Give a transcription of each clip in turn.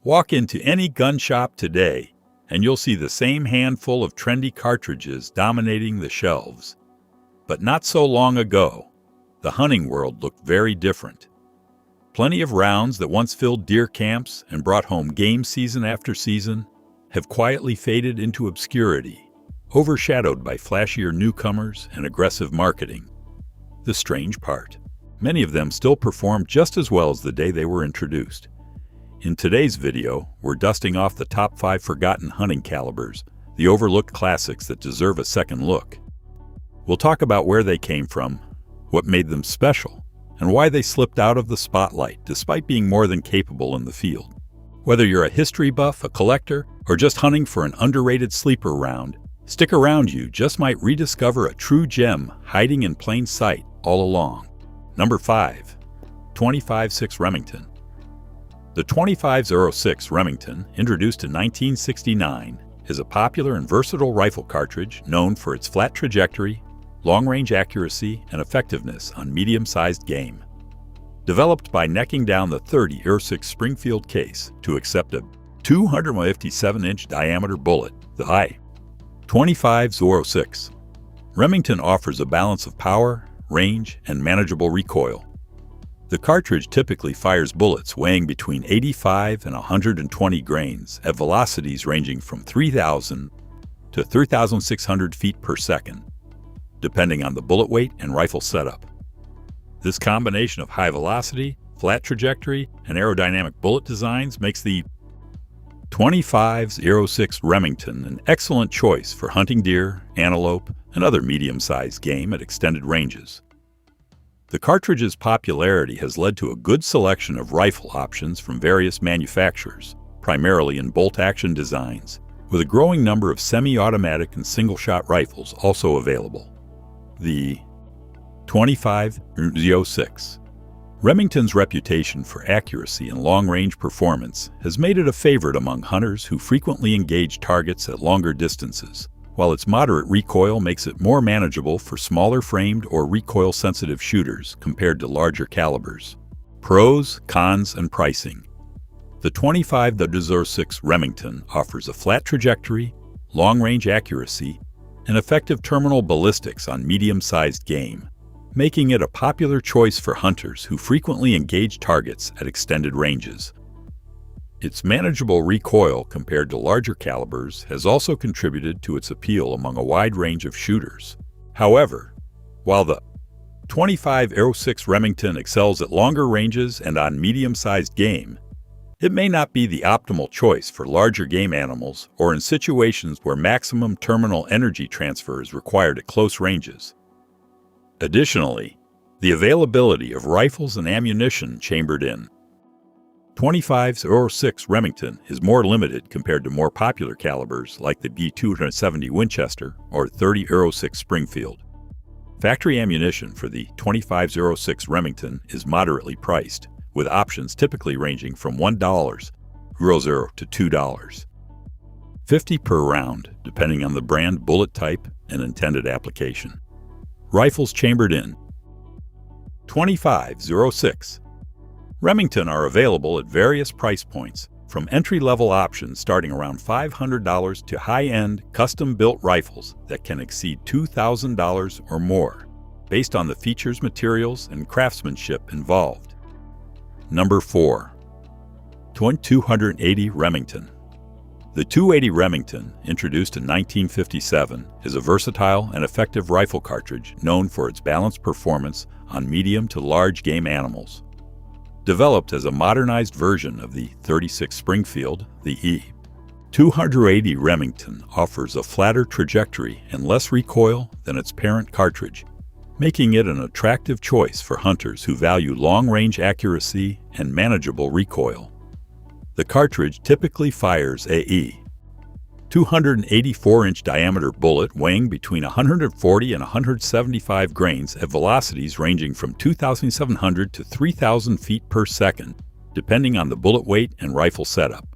Walk into any gun shop today, and you'll see the same handful of trendy cartridges dominating the shelves. But not so long ago, the hunting world looked very different. Plenty of rounds that once filled deer camps and brought home game season after season have quietly faded into obscurity, overshadowed by flashier newcomers and aggressive marketing. The strange part, many of them still perform just as well as the day they were introduced. In today's video, we're dusting off the top 5 forgotten hunting calibers, the overlooked classics that deserve a second look. We'll talk about where they came from, what made them special, and why they slipped out of the spotlight despite being more than capable in the field. Whether you're a history buff, a collector, or just hunting for an underrated sleeper round, stick around, you just might rediscover a true gem hiding in plain sight all along. Number 5. 25-06 Remington. The 25-06 Remington, introduced in 1969, is a popular and versatile rifle cartridge known for its flat trajectory, long-range accuracy, and effectiveness on medium-sized game. Developed by necking down the 30-06 Springfield case to accept a 257-inch diameter bullet, the I-25-06. Remington offers a balance of power, range, and manageable recoil. The cartridge typically fires bullets weighing between 85 and 120 grains at velocities ranging from 3,000 to 3,600 feet per second, depending on the bullet weight and rifle setup. This combination of high velocity, flat trajectory, and aerodynamic bullet designs makes the 25-06 Remington an excellent choice for hunting deer, antelope, and other medium-sized game at extended ranges. The cartridge's popularity has led to a good selection of rifle options from various manufacturers, primarily in bolt-action designs, with a growing number of semi-automatic and single-shot rifles also available. The 25-06. Remington's reputation for accuracy and long-range performance has made it a favorite among hunters who frequently engage targets at longer distances, while its moderate recoil makes it more manageable for smaller-framed or recoil-sensitive shooters compared to larger calibers. Pros, cons, and pricing. The 25-06 Remington offers a flat trajectory, long-range accuracy, and effective terminal ballistics on medium-sized game, making it a popular choice for hunters who frequently engage targets at extended ranges. Its manageable recoil compared to larger calibers has also contributed to its appeal among a wide range of shooters. However, while the 25-06 Remington excels at longer ranges and on medium-sized game, it may not be the optimal choice for larger game animals or in situations where maximum terminal energy transfer is required at close ranges. Additionally, the availability of rifles and ammunition chambered in 25-06 Remington is more limited compared to more popular calibers like the B270 Winchester or 30-06 Springfield. Factory ammunition for the 25-06 Remington is moderately priced, with options typically ranging from $1 to $2. $50 per round, depending on the brand, bullet type, and intended application. Rifles chambered in 25-06. Remington are available at various price points, from entry-level options starting around $500 to high-end, custom-built rifles that can exceed $2,000 or more, based on the features, materials, and craftsmanship involved. Number 4. 280 Remington. The 280 Remington, introduced in 1957, is a versatile and effective rifle cartridge known for its balanced performance on medium to large game animals. Developed as a modernized version of the 36 Springfield, the E-280 Remington offers a flatter trajectory and less recoil than its parent cartridge, making it an attractive choice for hunters who value long-range accuracy and manageable recoil. The cartridge typically fires a 284-inch diameter bullet weighing between 140 and 175 grains at velocities ranging from 2,700 to 3,000 feet per second, depending on the bullet weight and rifle setup.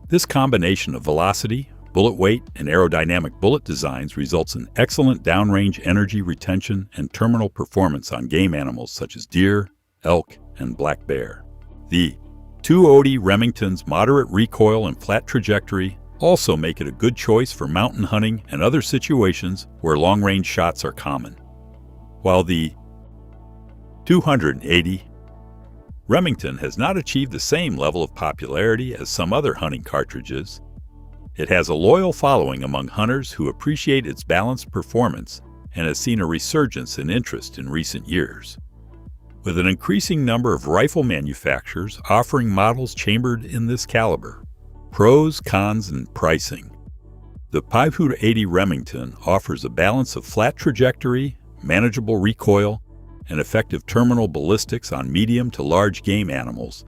This combination of velocity, bullet weight, and aerodynamic bullet designs results in excellent downrange energy retention and terminal performance on game animals such as deer, elk, and black bear. The .250 Remington's moderate recoil and flat trajectory also make it a good choice for mountain hunting and other situations where long-range shots are common. While the .280 Remington has not achieved the same level of popularity as some other hunting cartridges, it has a loyal following among hunters who appreciate its balanced performance and has seen a resurgence in interest in recent years. With an increasing number of rifle manufacturers offering models chambered in this caliber. Pros, cons, and pricing. The .580 Remington offers a balance of flat trajectory, manageable recoil, and effective terminal ballistics on medium to large game animals,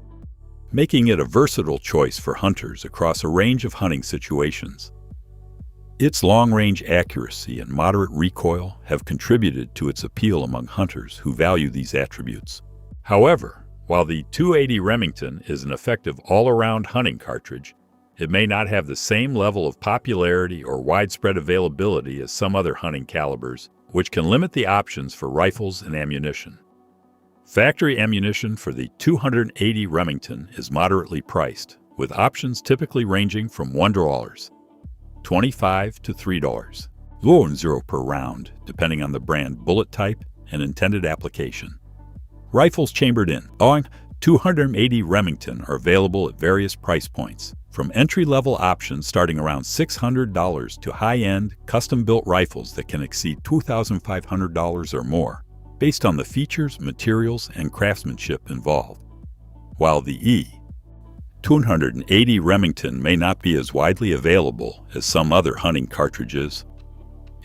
making it a versatile choice for hunters across a range of hunting situations. Its long-range accuracy and moderate recoil have contributed to its appeal among hunters who value these attributes. However, while the .280 Remington is an effective all-around hunting cartridge, it may not have the same level of popularity or widespread availability as some other hunting calibers, which can limit the options for rifles and ammunition. Factory ammunition for the .280 Remington is moderately priced, with options typically ranging from $1, $25 to $3, low and $0 per round, depending on the brand, bullet type, and intended application. Rifles chambered in .280 Remington are available at various price points, from entry-level options starting around $600 to high-end, custom-built rifles that can exceed $2,500 or more, based on the features, materials, and craftsmanship involved. While the .280 Remington may not be as widely available as some other hunting cartridges,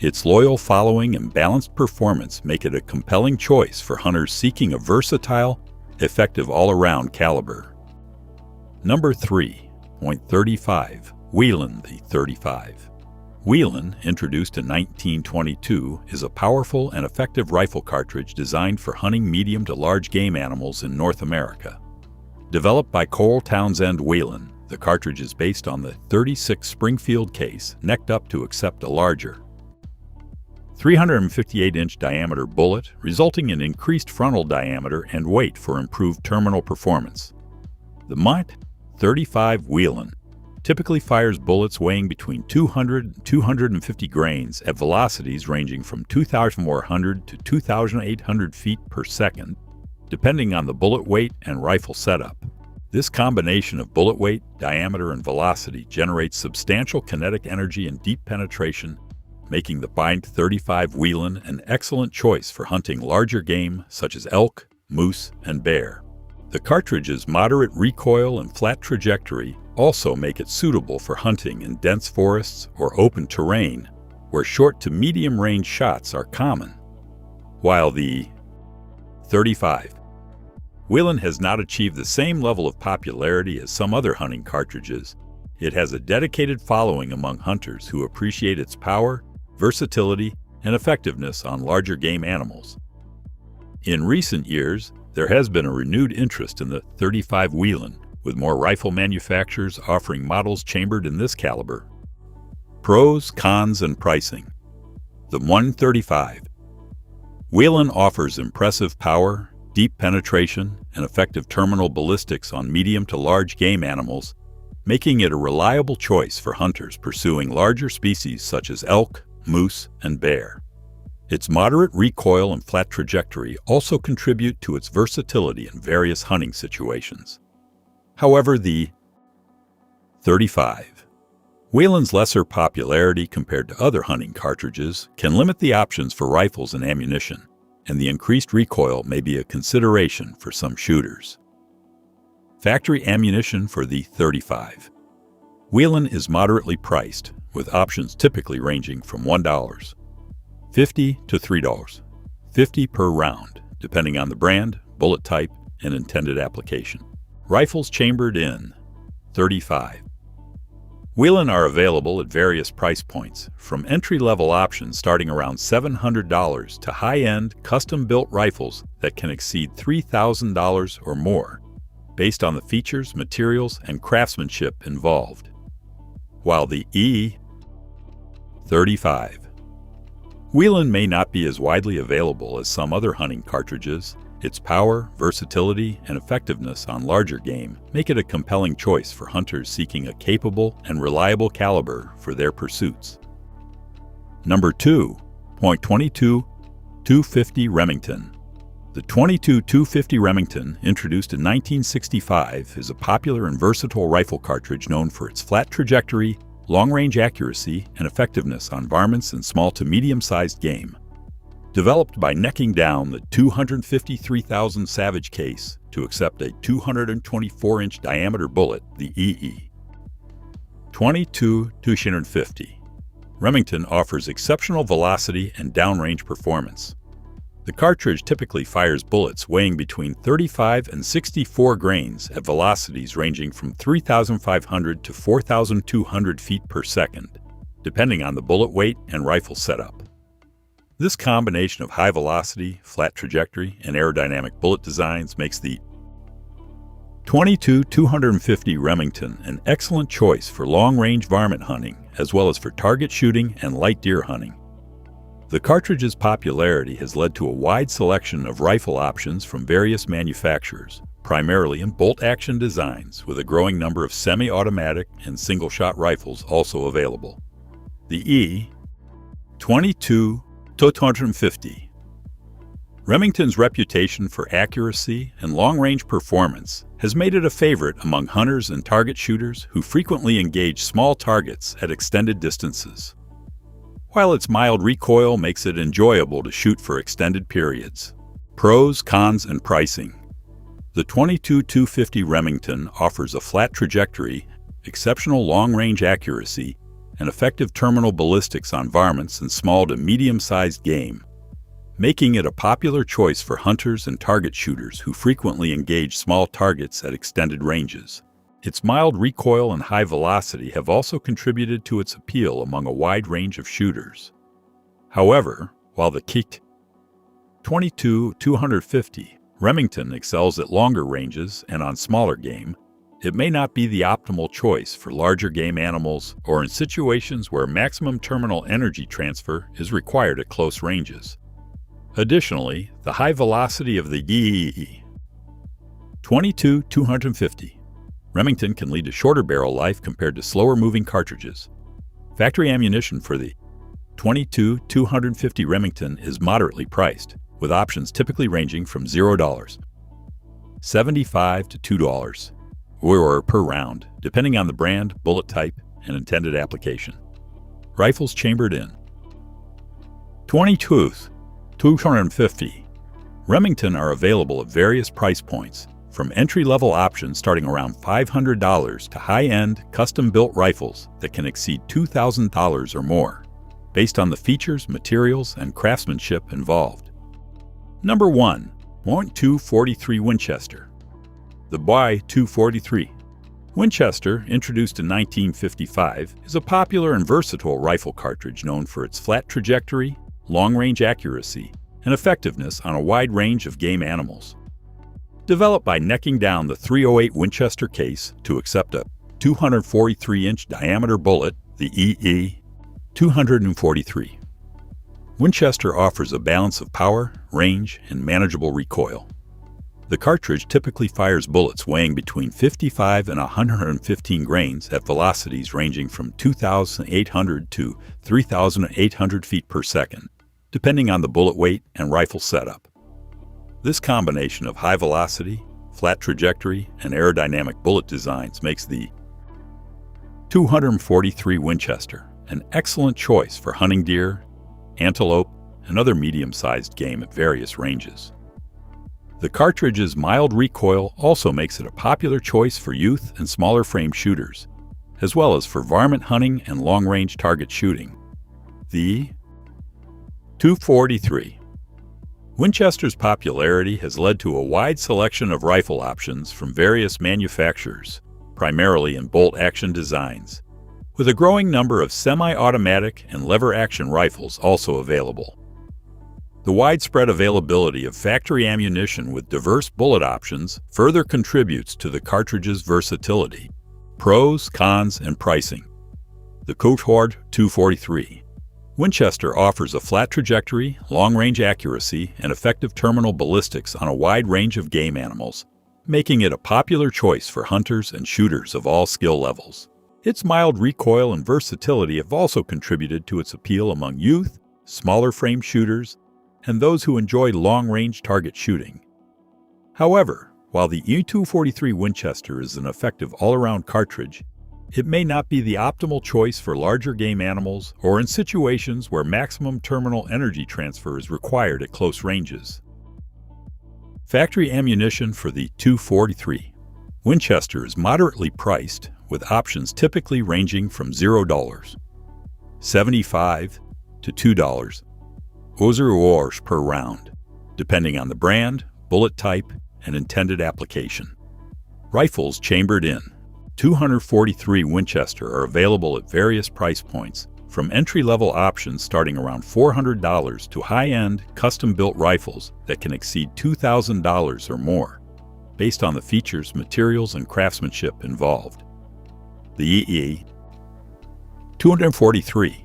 its loyal following and balanced performance make it a compelling choice for hunters seeking a versatile, effective all-around caliber. Number 3. .35 Whelen the .35. Whelen, introduced in 1922, is a powerful and effective rifle cartridge designed for hunting medium to large game animals in North America. Developed by Cole Townsend Whelen, the cartridge is based on the .36 Springfield case, necked up to accept a larger 358-inch diameter bullet, resulting in increased frontal diameter and weight for improved terminal performance. The .35 Whelen typically fires bullets weighing between 200 and 250 grains at velocities ranging from 2,400 to 2,800 feet per second, depending on the bullet weight and rifle setup. This combination of bullet weight, diameter, and velocity generates substantial kinetic energy and deep penetration, making the .35 Whelen an excellent choice for hunting larger game such as elk, moose, and bear. The cartridge's moderate recoil and flat trajectory also make it suitable for hunting in dense forests or open terrain, where short to medium range shots are common. While the .35 Whelen has not achieved the same level of popularity as some other hunting cartridges, it has a dedicated following among hunters who appreciate its power, versatility, and effectiveness on larger game animals. In recent years, there has been a renewed interest in the .35 Whelen, with more rifle manufacturers offering models chambered in this caliber. Pros, cons, and pricing. The .135 Whelen offers impressive power, deep penetration, and effective terminal ballistics on medium to large game animals, making it a reliable choice for hunters pursuing larger species such as elk, moose, and bear. Its moderate recoil and flat trajectory also contribute to its versatility in various hunting situations. However, the .35 Whelen's lesser popularity compared to other hunting cartridges can limit the options for rifles and ammunition, and the increased recoil may be a consideration for some shooters. Factory ammunition for the .35 Whelen is moderately priced, with options typically ranging from $1.50 to $3.50 per round, depending on the brand, bullet type, and intended application. Rifles chambered in .35 Whelen are available at various price points, from entry-level options starting around $700 to high-end, custom-built rifles that can exceed $3,000 or more, based on the features, materials, and craftsmanship involved. While the .35 Whelen may not be as widely available as some other hunting cartridges, Its power, versatility, and effectiveness on larger game make it a compelling choice for hunters seeking a capable and reliable caliber for their pursuits. Number 2. .22 250 Remington. The .22 250 Remington, introduced in 1965, is a popular and versatile rifle cartridge known for its flat trajectory, long-range accuracy, and effectiveness on varmints and small to medium-sized game. Developed by necking down the 253,000 Savage case to accept a 224-inch diameter bullet, the EE. .22 250. Remington offers exceptional velocity and downrange performance. The cartridge typically fires bullets weighing between 35 and 64 grains at velocities ranging from 3,500 to 4,200 feet per second, depending on the bullet weight and rifle setup. This combination of high velocity, flat trajectory, and aerodynamic bullet designs makes the .22 250 Remington an excellent choice for long-range varmint hunting, as well as for target shooting and light deer hunting. The cartridge's popularity has led to a wide selection of rifle options from various manufacturers, primarily in bolt-action designs, with a growing number of semi-automatic and single-shot rifles also available. The .22 250. Remington's reputation for accuracy and long-range performance has made it a favorite among hunters and target shooters who frequently engage small targets at extended distances. While its mild recoil makes it enjoyable to shoot for extended periods. Pros, cons, and pricing. The .22 250 Remington offers a flat trajectory, exceptional long-range accuracy, and effective terminal ballistics on varmints and small to medium-sized game, making it a popular choice for hunters and target shooters who frequently engage small targets at extended ranges. Its mild recoil and high velocity have also contributed to its appeal among a wide range of shooters. However, while the .22 250 Remington excels at longer ranges and on smaller game, it may not be the optimal choice for larger game animals or in situations where maximum terminal energy transfer is required at close ranges. Additionally, the high velocity of the .22 250 Remington can lead to shorter barrel life compared to slower-moving cartridges. Factory ammunition for the .22 250 Remington is moderately priced, with options typically ranging from $0.75 to $2 or per round, depending on the brand, bullet type, and intended application. Rifles chambered in .22 250 Remington are available at various price points, from entry-level options starting around $500 to high-end, custom-built rifles that can exceed $2,000 or more, based on the features, materials, and craftsmanship involved. Number 1. .243 Winchester. The .243 Winchester, introduced in 1955, is a popular and versatile rifle cartridge known for its flat trajectory, long-range accuracy, and effectiveness on a wide range of game animals. Developed by necking down the .308 Winchester case to accept a 243-inch diameter bullet, the EE 243. Winchester offers a balance of power, range, and manageable recoil. The cartridge typically fires bullets weighing between 55 and 115 grains at velocities ranging from 2,800 to 3,800 feet per second, depending on the bullet weight and rifle setup. This combination of high velocity, flat trajectory, and aerodynamic bullet designs makes the .243 Winchester an excellent choice for hunting deer, antelope, and other medium-sized game at various ranges. The cartridge's mild recoil also makes it a popular choice for youth and smaller frame shooters, as well as for varmint hunting and long-range target shooting. The .243 Winchester's popularity has led to a wide selection of rifle options from various manufacturers, primarily in bolt-action designs, with a growing number of semi-automatic and lever-action rifles also available. The widespread availability of factory ammunition with diverse bullet options further contributes to the cartridge's versatility. Pros, cons, and pricing. The Cohort 243 Winchester offers a flat trajectory, long-range accuracy, and effective terminal ballistics on a wide range of game animals, making it a popular choice for hunters and shooters of all skill levels. Its mild recoil and versatility have also contributed to its appeal among youth, smaller frame shooters, and those who enjoy long-range target shooting. However, while the E243 Winchester is an effective all-around cartridge, it may not be the optimal choice for larger game animals or in situations where maximum terminal energy transfer is required at close ranges. Factory ammunition for the 243 Winchester is moderately priced, with options typically ranging from $0, $75 to $2 euros per round, depending on the brand, bullet type, and intended application. Rifles chambered in 243 Winchester are available at various price points, from entry-level options starting around $400 to high-end, custom-built rifles that can exceed $2,000 or more, based on the features, materials, and craftsmanship involved. The EE-243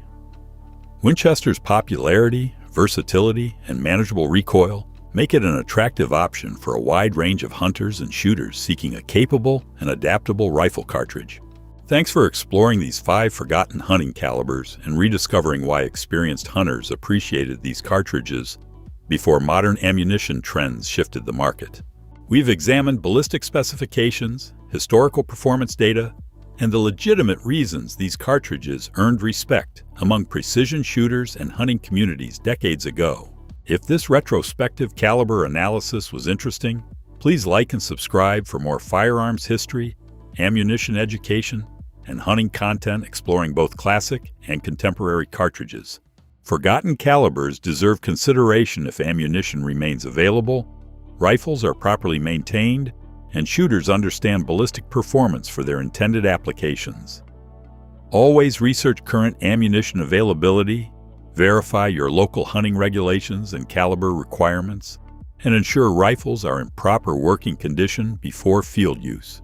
Winchester's popularity, versatility, and manageable recoil make it an attractive option for a wide range of hunters and shooters seeking a capable and adaptable rifle cartridge. Thanks for exploring these 5 forgotten hunting calibers and rediscovering why experienced hunters appreciated these cartridges before modern ammunition trends shifted the market. We've examined ballistic specifications, historical performance data, and the legitimate reasons these cartridges earned respect among precision shooters and hunting communities decades ago. If this retrospective caliber analysis was interesting, please like and subscribe for more firearms history, ammunition education, and hunting content exploring both classic and contemporary cartridges. Forgotten calibers deserve consideration if ammunition remains available, rifles are properly maintained, and shooters understand ballistic performance for their intended applications. Always research current ammunition availability, verify your local hunting regulations and caliber requirements, and ensure rifles are in proper working condition before field use.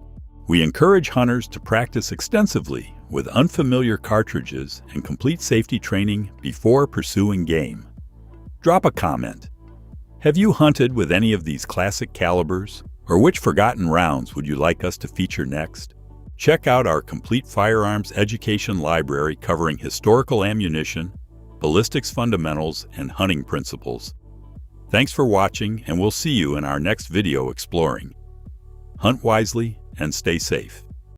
We encourage hunters to practice extensively with unfamiliar cartridges and complete safety training before pursuing game. Drop a comment. Have you hunted with any of these classic calibers, or which forgotten rounds would you like us to feature next? Check out our complete firearms education library covering historical ammunition, ballistics fundamentals, and hunting principles. Thanks for watching, and we'll see you in our next video exploring. Hunt wisely and stay safe.